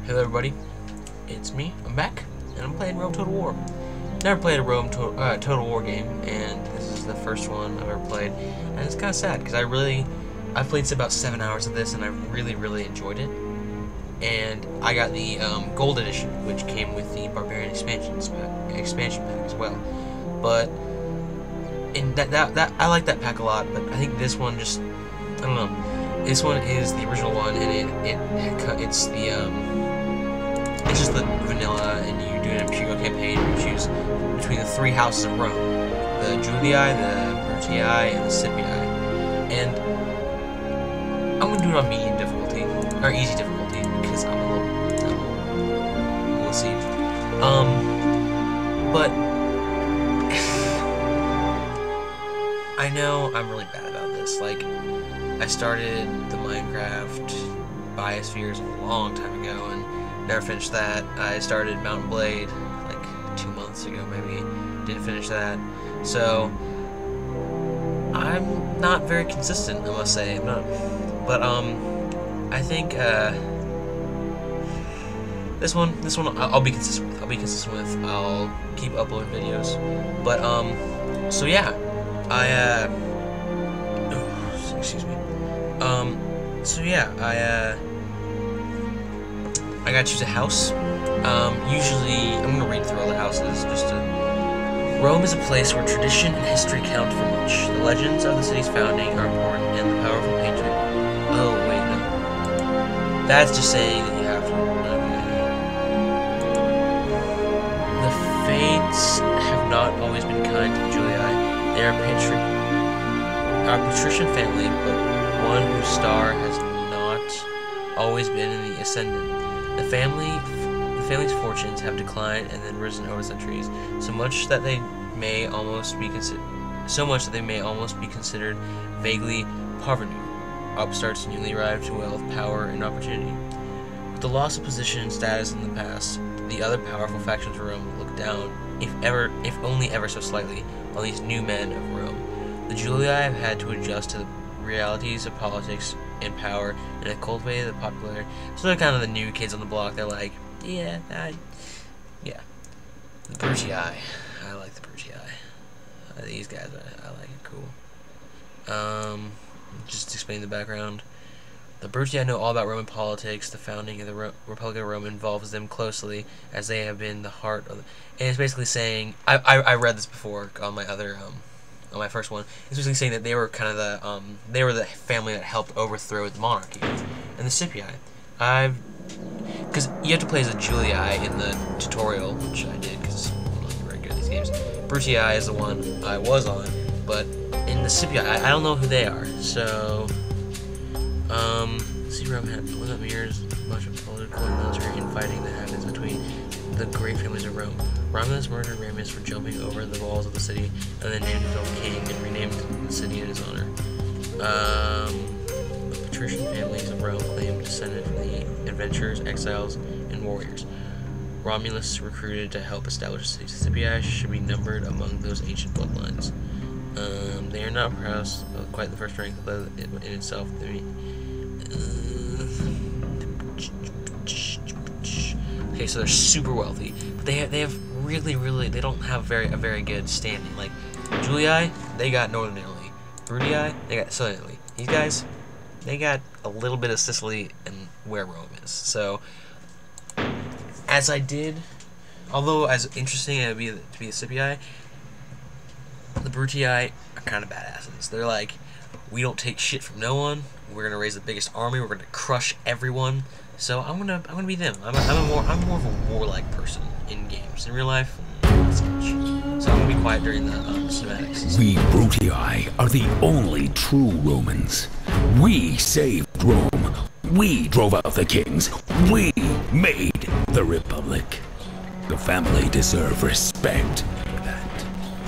Hello everybody, it's me, I'm back, and I'm playing Rome Total War. Never played a Rome Total War game, and this is the first one I've ever played, and it's kind of sad, because I played about 7 hours of this, and I really enjoyed it, and I got the Gold Edition, which came with the Barbarian expansion pack as well, but and that I like that pack a lot, but I think this one just, I don't know, this one is the original one, and it's just the vanilla, and you do an Imperial campaign, and you choose between the three houses of Rome, the Julii, the Brutii, and the Scipii. And I'm gonna do it on medium difficulty, or easy difficulty, because I'm a little wussy. But I know I'm really bad about this. Like, I started the Minecraft Biospheres a long time ago, and never finished that. I started Mount & Blade like 2 months ago, maybe. Didn't finish that. So I'm not very consistent, I must say. I'm not, but I think this one I'll be consistent with. I'll keep uploading videos. But so yeah, excuse me. So yeah, I gotta choose a house. Usually, I'm gonna read through all the houses just to... Rome is a place where tradition and history count for much. The legends of the city's founding are important, and the powerful patron... Oh, wait, no. That's just saying that you have to... The Fates have not always been kind to the Julii. They are a patrician family, but one whose star has not always been in the ascendant. The family's fortunes have declined and then risen over centuries, so much that they may almost be considered vaguely parvenu, upstarts newly arrived to wealth, power, and opportunity. With the loss of position and status in the past, the other powerful factions of Rome look down, if only ever so slightly, on these new men of Rome. The Julii have had to adjust to the realities of politics and power, and have cultivated the popularity. So they're kind of the new kids on the block. They're like, yeah. The Brutii, I like the Brutii. These guys, I like it. Cool. Just to explain the background. The Brutii know all about Roman politics. The founding of the Republic of Rome involves them closely, as they have been the heart of. And it's basically saying, I read this before on my other on my first one. It's basically saying that they were kind of the they were the family that helped overthrow the monarchy. And the Scipii, because you have to play as a Julii in the tutorial, which I did because I'm not very good at these games. Brutii is the one I was on, but in the Scipii, I don't know who they are. So see, Rome had one that mirrors much of political and military infighting that happens between the great families of Rome. Romulus murdered Remus for jumping over the walls of the city, and then named himself king and renamed the city in his honor. The patrician families of Rome claimed descended from the adventurers, exiles, and warriors. Romulus recruited to help establish the city. Scipii should be numbered among those ancient bloodlines. They are not perhaps quite the first rank in itself. Okay, so they're super wealthy, but they have really they don't have a very good standing. Like Julii, they got Northern Italy. Brutii, they got Southern Italy. These guys, they got a little bit of Sicily and where Rome is. So, although as interesting as it would be to be a Scipii, the Brutii are kind of badasses. They're like, we don't take shit from no one. We're gonna raise the biggest army. We're gonna crush everyone. So I'm gonna be them. I'm more of a warlike person in games. In real life, not so much. So I'm gonna be quiet during the cinematics. We Brutii are the only true Romans. We saved Rome. We drove out the kings. We made the Republic. The family deserve respect.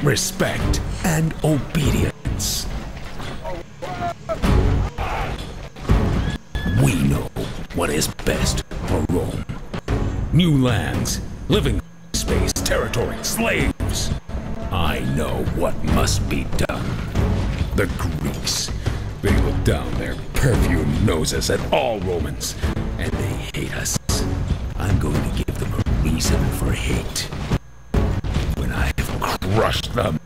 Respect and obedience. We know what is best for Rome. New lands, living space, territory, slaves. I know what must be done. The Greeks, they look down their perfumed noses at all Romans, and they hate us. I'm going to give them a reason for hate. When I have crushed them.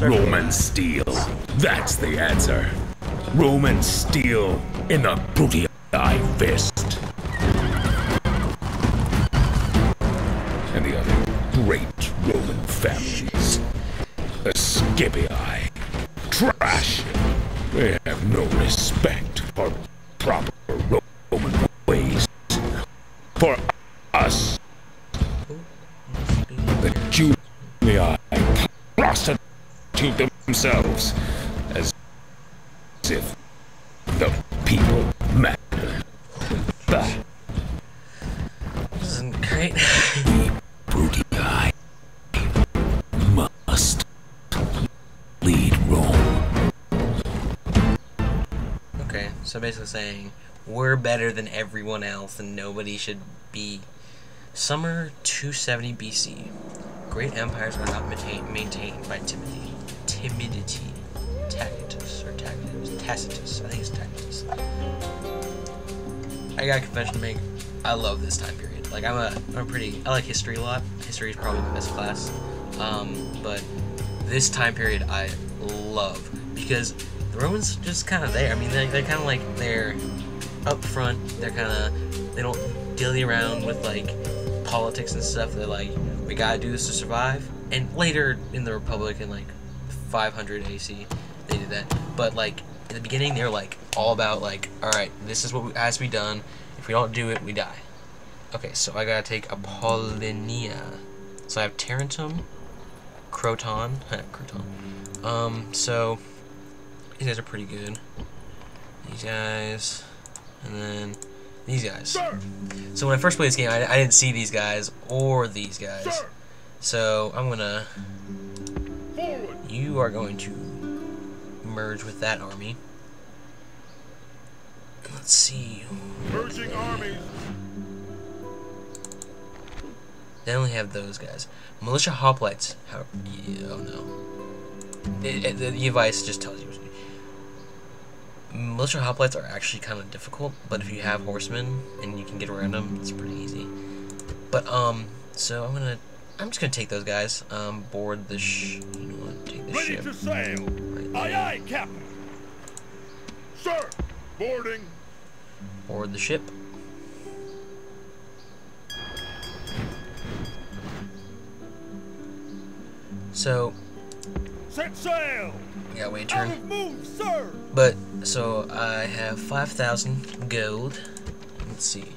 Roman steel. That's the answer. Roman steel in the Brutii fist. And the other great Roman families. The Scipii. Trash. They have no respect for proper Roman ways. For us. The Julii prostitute themselves as if the people matter. This isn't great. We Brutii must lead Rome. Okay, so basically saying we're better than everyone else and nobody should be. Summer 270 BC. Great empires were not maintained by timidity. Tacitus, or Tacitus. I think it's Tacitus. I got a confession to make. I love this time period. Like I like history a lot. History is probably my best class. But this time period I love because the Romans just kind of there. I mean, they're kind of like they're up front. They don't dilly around with like politics and stuff. They're like, we gotta do this to survive. And later in the Republic in like 500 AC, they did that. But like in the beginning, they're like all about like, all right, this is what has to be done. If we don't do it, we die. Okay, so I gotta take Apollonia. So I have Tarentum, Croton. So these guys are pretty good. These guys, and then these guys. So when I first played this game, I didn't see these guys or these guys. So I'm gonna. You are going to merge with that army. Let's see. Merging armies. They only have those guys. Militia hoplites. Oh no. The advice just tells you. Militia hoplites are actually kind of difficult, but if you have horsemen and you can get around them, it's pretty easy. But so I'm just gonna take those guys. Board the you know what? Take the Ready ship. to sail. Right Aye, there. aye, Captain. Sir, boarding. Board the ship. So Set sail. yeah, wait Out turn. of move, sir. But so I have 5,000 gold. Let's see.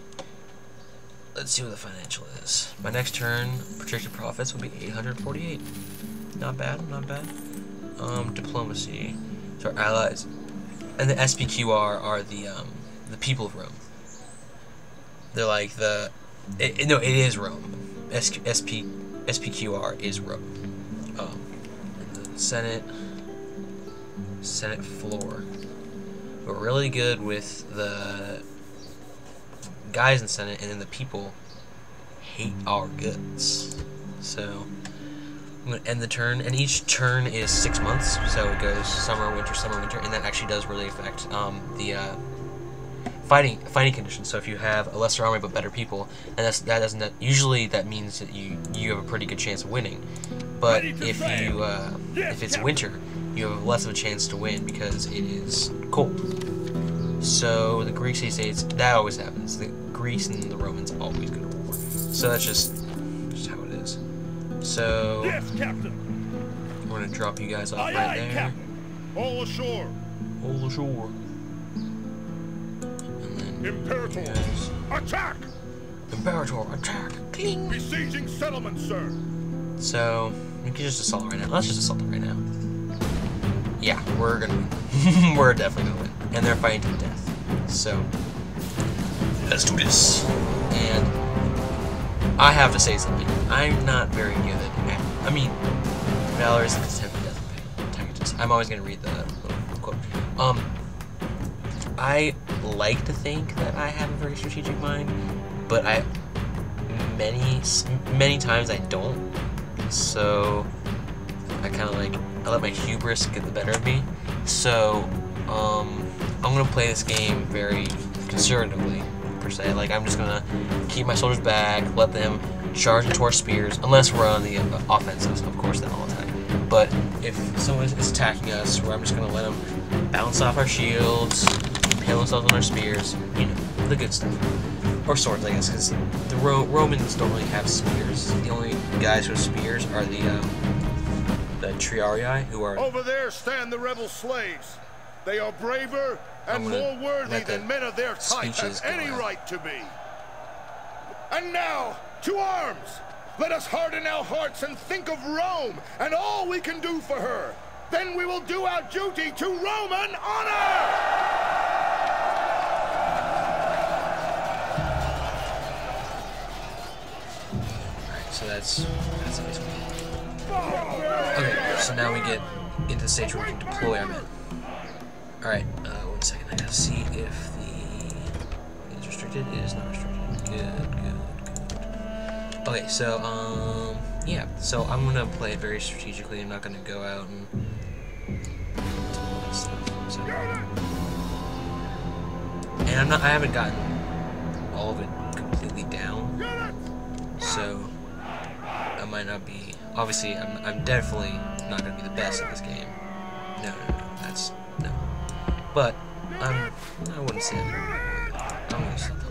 Let's see what the financial is. My next turn, projected profits will be 848. Not bad, not bad. Diplomacy. So our allies, and the SPQR are the people of Rome. They're like the. No, it is Rome. SPQR is Rome. Senate floor. We're really good with the guys in Senate, and then the people hate our guts. So I'm gonna end the turn, and each turn is 6 months, so it goes summer, winter, and that actually does really affect the fighting conditions. So if you have a lesser army but better people, and that usually that means that you have a pretty good chance of winning. But if it's winter, you have less of a chance to win because it is cold. So the Greek city-states, that always happens. The Greeks and the Romans always go to war. So that's just how it is. So Yes, Captain. we're gonna drop you guys off Aye, right aye, there. Captain. All ashore. All ashore. And then Imperator. you guys. Attack. Imperator, attack! Cling! Besieging settlement, sir. So we can just assault right now. Let's just assault it right now. Yeah, we're gonna win. We're definitely gonna win. And they're fighting to the death. So let's do this. And I have to say something. I'm not very good at. I mean, valor is the contempt of death and Tacitus. I'm always gonna read the quote. I like to think that I have a very strategic mind, but many times I don't. So I kind of I let my hubris get the better of me. So I'm gonna play this game very conservatively, per se. Like, I'm just gonna keep my soldiers back, let them charge into our spears, unless we're on the offensive, of course, then I'll attack. But if someone is attacking us, where I'm just gonna let them bounce off our shields, impale themselves on our spears, you know, the good stuff. Or swords, I guess, because the Romans don't really have spears. The only guys who have spears are the Triarii, who are... Over there stand the rebel slaves. They are braver and more worthy than men of their type have any right to be. And now, to arms! Let us harden our hearts and think of Rome and all we can do for her. Then we will do our duty to Roman honor! So that's basically it. Okay, so now we get into the stage where we can deploy our men. Alright, 1 second, I gotta see if the... is restricted? It is not restricted. Good. Okay, so, yeah, so I'm gonna play it very strategically. I'm not gonna go out and do all that stuff. So. And I haven't gotten all of it completely down, so I might not be, obviously, I'm definitely not gonna be the best at this game. No, that's, no. But, I wouldn't say I'm gonna stop.